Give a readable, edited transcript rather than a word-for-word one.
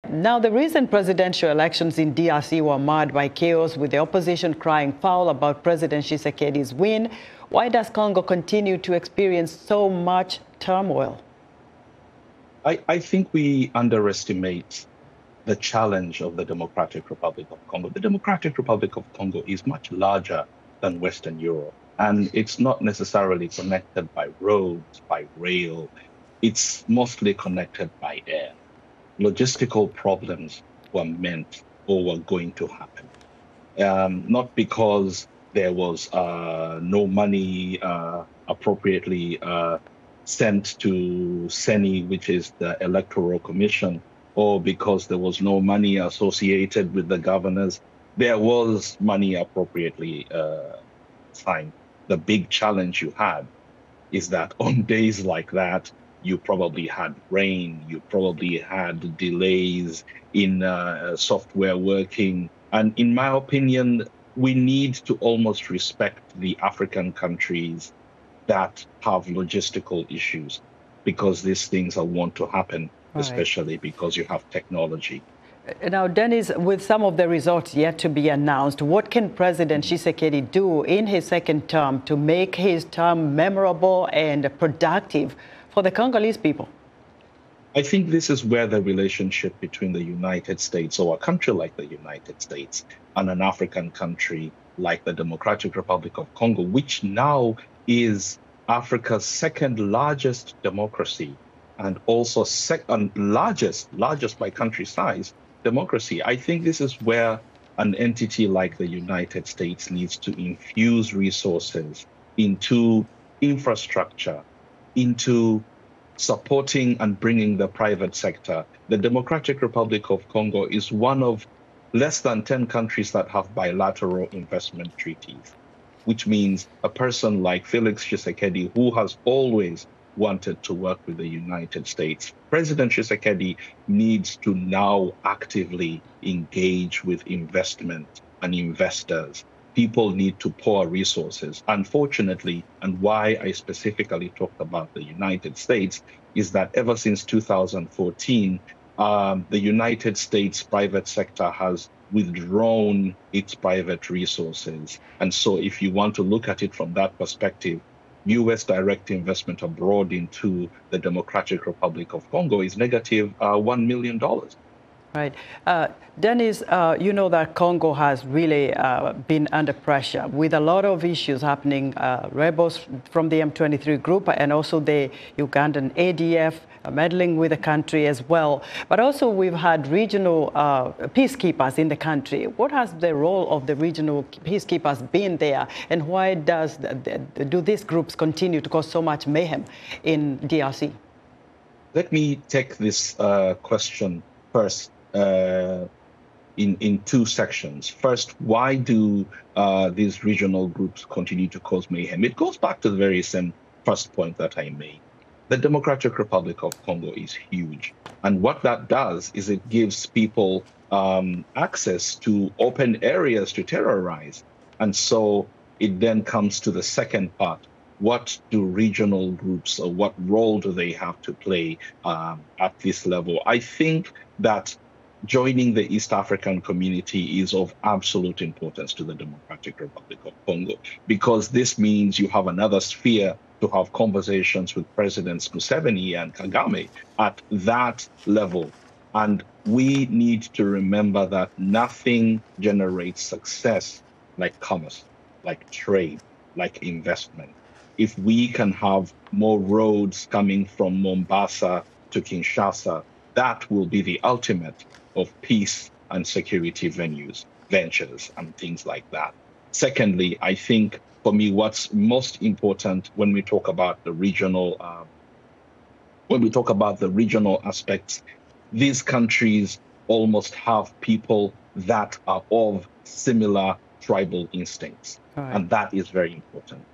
Now, the recent presidential elections in DRC were marred by chaos, with the opposition crying foul about President Tshisekedi's win. Why does Congo continue to experience so much turmoil? I think we underestimate the challenge of the Democratic Republic of Congo. The Democratic Republic of Congo is much larger than Western Europe, and it's not necessarily connected by roads, by rail. It's mostly connected by air. Logistical problems were meant or were going to happen. Not because there was no money appropriately sent to CENI, which is the Electoral Commission, or because there was no money associated with the governors. There was money appropriately signed. The big challenge you had is that on days like that, you probably had rain, you probably had delays in software working. And in my opinion, we need to almost respect the African countries that have logistical issues, because these things are wont to happen, especially because you have technology. Now, Dennis, with some of the results yet to be announced, what can President Tshisekedi do in his second term to make his term memorable and productive for the Congolese people? I think this is where the relationship between the United States, or a country like the United States, and an African country like the Democratic Republic of Congo, which now is Africa's second largest democracy and also second largest by country size democracy. I think this is where an entity like the United States needs to infuse resources into infrastructure, into supporting and bringing the private sector. The Democratic Republic of Congo is one of less than 10 countries that have bilateral investment treaties, which means a person like Felix Tshisekedi, who has always wanted to work with the United States, President Tshisekedi needs to now actively engage with investment and investors. People need to pour resources. Unfortunately, and why I specifically talked about the United States, is that ever since 2014, the United States private sector has withdrawn its private resources. And so if you want to look at it from that perspective, U.S. direct investment abroad into the Democratic Republic of Congo is negative $1 million. Right. Dennis, you know that Congo has really been under pressure with a lot of issues happening, rebels from the M23 group and also the Ugandan ADF meddling with the country as well. But also we've had regional peacekeepers in the country. What has the role of the regional peacekeepers been there, and why do these groups continue to cause so much mayhem in DRC? Let me take this question first. In two sections. First, why do these regional groups continue to cause mayhem? It goes back to the very same first point that I made. The Democratic Republic of Congo is huge. And what that does is it gives people access to open areas to terrorize. And so it then comes to the second part. What do regional groups, or what role do they have to play at this level? I think that joining the East African community is of absolute importance to the Democratic Republic of Congo, because this means you have another sphere to have conversations with Presidents Museveni and Kagame at that level. And we need to remember that nothing generates success like commerce, like trade, like investment. If we can have more roads coming from Mombasa to Kinshasa, that will be the ultimate of peace and security ventures and things like that. Secondly, I think for me, what's most important when we talk about the regional, aspects, these countries almost have people that are of similar tribal instincts, and that is very important.